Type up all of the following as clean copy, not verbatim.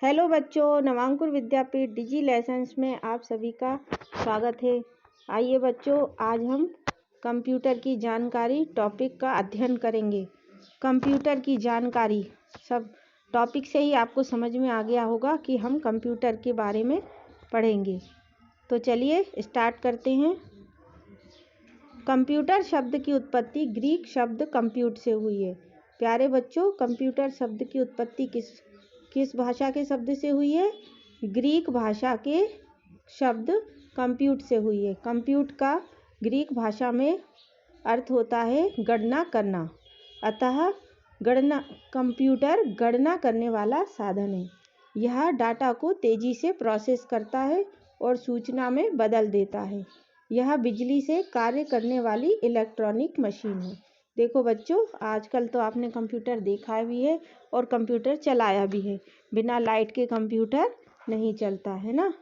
Hello बच्चों, नवांकुर विद्यापीठ डिजी lessons में आप सभी का स्वागत है। आइए बच्चों, आज हम कंप्यूटर की जानकारी टॉपिक का अध्ययन करेंगे। कंप्यूटर की जानकारी सब टॉपिक से ही आपको समझ में आ गया होगा कि हम कंप्यूटर के बारे में पढ़ेंगे। तो चलिए स्टार्ट करते हैं। कंप्यूटर शब्द की उत्पत्ति ग्रीक शब्द कंप्यूट से हुई है। प्यारे बच्चों, कंप्यूटर शब्द की उत्पत्ति किस भाषा के शब्द से हुई है? ग्रीक भाषा के शब्द कंप्यूट से हुई है। कंप्यूट का ग्रीक भाषा में अर्थ होता है गणना करना। अतः कंप्यूटर गणना करने वाला साधन है। यह डाटा को तेजी से प्रोसेस करता है और सूचना में बदल देता है। यह बिजली से कार्य करने वाली इलेक्ट्रॉनिक मशीन है। देखो बच्चों, आजकल तो आपने कंप्यूटर देखा भी है और कंप्यूटर चलाया भी है। बिना लाइट के कंप्यूटर नहीं चलता है ना।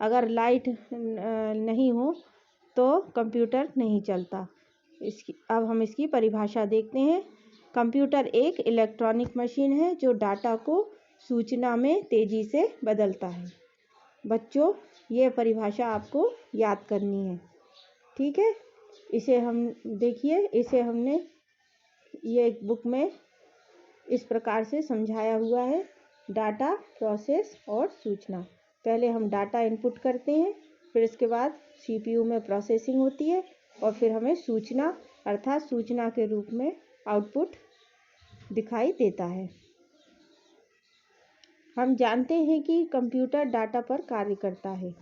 अगर लाइट नहीं हो तो कंप्यूटर नहीं चलता। अब हम इसकी परिभाषा देखते हैं। कंप्यूटर एक इलेक्ट्रॉनिक मशीन है जो डाटा को सूचना में तेजी से बदलता है। बच्चों, ये परिभाषा आपको याद करनी है, ठीक है। इसे हम देखिए, इसे हमने ये एक बुक में इस प्रकार से समझाया हुआ है। डाटा, प्रोसेस और सूचना। पहले हम डाटा इनपुट करते हैं, फिर इसके बाद सीपीयू में प्रोसेसिंग होती है और फिर हमें सूचना अर्थात सूचना के रूप में आउटपुट दिखाई देता है। हम जानते हैं कि कंप्यूटर डाटा पर कार्य करता है।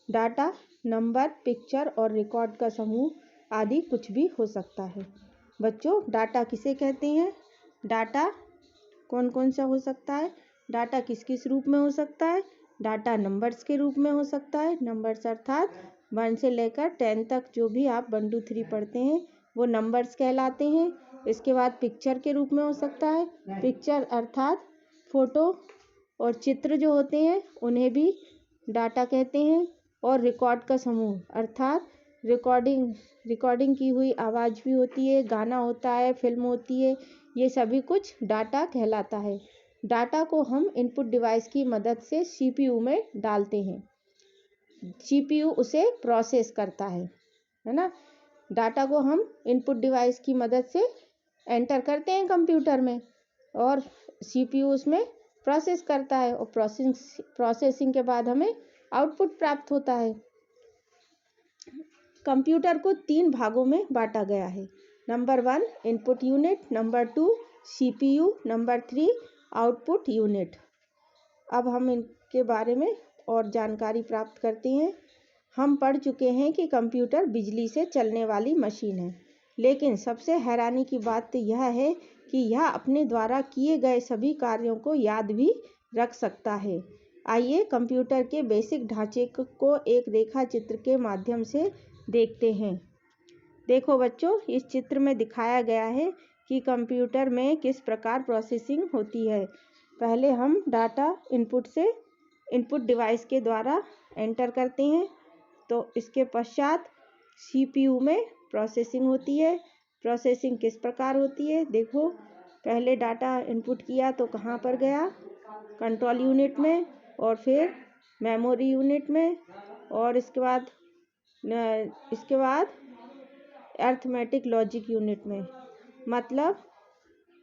डाटा नंबर, पिक्चर और रिकॉर्ड का समूह आदि कुछ भी हो सकता है। बच्चों, डाटा किसे कहते हैं? डाटा कौन कौन सा हो सकता है? डाटा किस किस रूप में हो सकता है? डाटा नंबर्स के रूप में हो सकता है। नंबर्स अर्थात 1 से लेकर 10 तक जो भी आप 1 2 3 पढ़ते हैं वो नंबर्स कहलाते हैं। इसके बाद पिक्चर के रूप में हो सकता है। पिक्चर अर्थात फोटो और चित्र जो होते हैं उन्हें भी डाटा कहते हैं। और रिकॉर्ड का समूह अर्थात रिकॉर्डिंग की हुई आवाज़ भी होती है, गाना होता है, फिल्म होती है, ये सभी कुछ डाटा कहलाता है। डाटा को हम इनपुट डिवाइस की मदद से सीपीयू में डालते हैं। सीपीयू उसे प्रोसेस करता है ना। डाटा को हम इनपुट डिवाइस की मदद से एंटर करते हैं कंप्यूटर में और सीपीयू उसमें प्रोसेस करता है और प्रोसेसिंग के बाद हमें आउटपुट प्राप्त होता है। कंप्यूटर को 3 भागों में बांटा गया है। Number 1 input unit, number 2 CPU, number 3 output unit. अब हम इनके बारे में और जानकारी प्राप्त करते हैं। हम पढ़ चुके हैं कि कंप्यूटर बिजली से चलने वाली मशीन है, लेकिन सबसे हैरानी की बात यह है कि यह अपने द्वारा किए गए सभी कार्यों को याद भी रख सकता है। आइए कंप्यूटर के बेसिक ढांचे को एक रेखा चित्र के माध्यम से देखते हैं। देखो बच्चों, इस चित्र में दिखाया गया है कि कंप्यूटर में किस प्रकार प्रोसेसिंग होती है। पहले हम डाटा इनपुट डिवाइस के द्वारा एंटर करते हैं, तो इसके पश्चात सीपीयू में प्रोसेसिंग होती है। प्रोसेसिंग किस प्रकार होती है? देखो, पहले डाटा इनपुट किया तो कहाँ पर गया? कंट्रोल यूनिट में, और फिर मेमोरी यूनिट में, और इसके बाद अरिथमेटिक लॉजिक यूनिट में। मतलब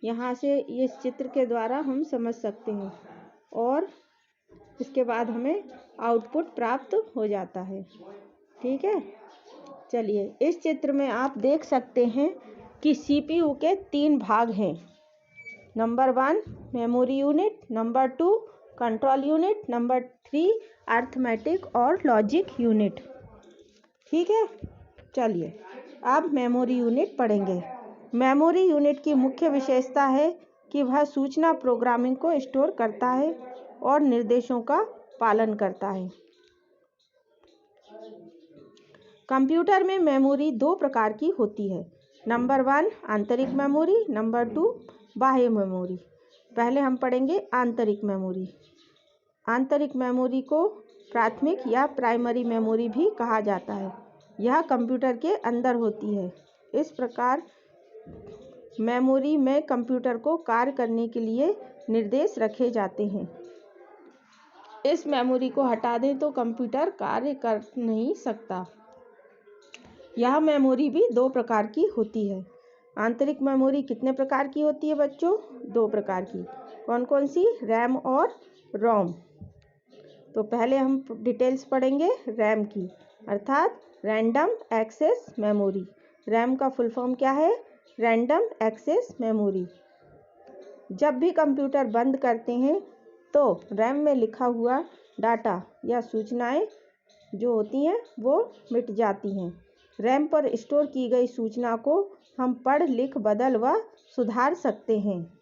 यहाँ से इस चित्र के द्वारा हम समझ सकते हैं और इसके बाद हमें आउटपुट प्राप्त हो जाता है, ठीक है। चलिए, इस चित्र में आप देख सकते हैं कि सीपीयू के 3 भाग हैं। Number 1 memory unit, number 2 control unit, number 3 arithmetic और लॉजिक यूनिट, ठीक है। चलिए, अब मेमोरी यूनिट पढ़ेंगे। मेमोरी यूनिट की मुख्य विशेषता है कि वह सूचना प्रोग्रामिंग को स्टोर करता है और निर्देशों का पालन करता है। कंप्यूटर में मेमोरी 2 प्रकार की होती है। नंबर 1 आंतरिक मेमोरी, नंबर 2 बाह्य मेमोरी। पहले हम पढ़ेंगे आंतरिक मेमोरी। आंतरिक मेमोरी को प्राथमिक या प्राइमरी मेमोरी भी कहा जाता है। यह कंप्यूटर के अंदर होती है। इस प्रकार मेमोरी में कंप्यूटर को कार्य करने के लिए निर्देश रखे जाते हैं। इस मेमोरी को हटा दें तो कंप्यूटर कार्य कर नहीं सकता। यह मेमोरी भी दो प्रकार की होती है। आंतरिक मेमोरी कितने प्रकार की होती है बच्चों? दो प्रकार की। कौन कौन सी? रैम और रोम। तो पहले हम डिटेल्स पढ़ेंगे रैम की, अर्थात रैंडम एक्सेस मेमोरी। रैम का फुल फॉर्म क्या है? Random access memory. जब भी कंप्यूटर बंद करते हैं तो रैम में लिखा हुआ डाटा या सूचनाएं जो होती हैं वो मिट जाती हैं। रैम पर स्टोर की गई सूचना को हम पढ़, लिख, बदल व सुधार सकते हैं।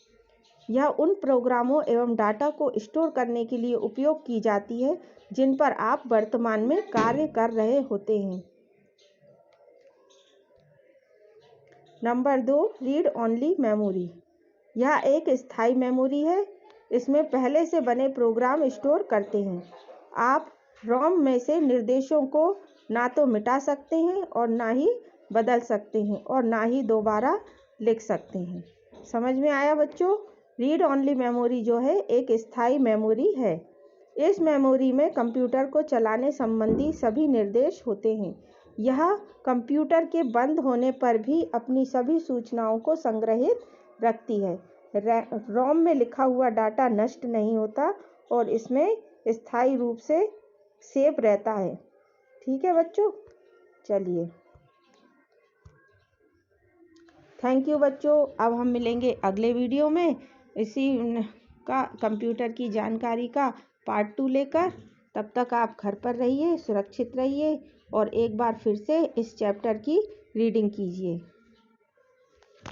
यह उन प्रोग्रामों एवं डाटा को स्टोर करने के लिए उपयोग की जाती है जिन पर आप वर्तमान में कार्य कर रहे होते हैं। Number 2, read only memory. यह एक स्थायी मेमोरी है। इसमें पहले से बने प्रोग्राम स्टोर करते हैं। आप रोम में से निर्देशों को ना तो मिटा सकते हैं और ना ही बदल सकते हैं और ना ही दोबारा लिख सकते हैं। समझ में आया बच्चों? रीड ओनली मेमोरी जो है एक स्थायी मेमोरी है। इस मेमोरी में कंप्यूटर को चलाने संबंधी सभी निर्देश होते हैं। यह कंप्यूटर के बंद होने पर भी अपनी सभी सूचनाओं को संग्रहित रखती है। रोम में लिखा हुआ डाटा नष्ट नहीं होता और इसमें स्थायी रूप से सेव रहता है। ठीक है बच्चों, चलिए, थैंक यू बच्चों। अब हम मिलेंगे अगले वीडियो में इसी का कंप्यूटर की जानकारी का पार्ट 2 लेकर। तब तक आप घर पर रहिए, सुरक्षित रहिए और एक बार फिर से इस चैप्टर की रीडिंग कीजिए।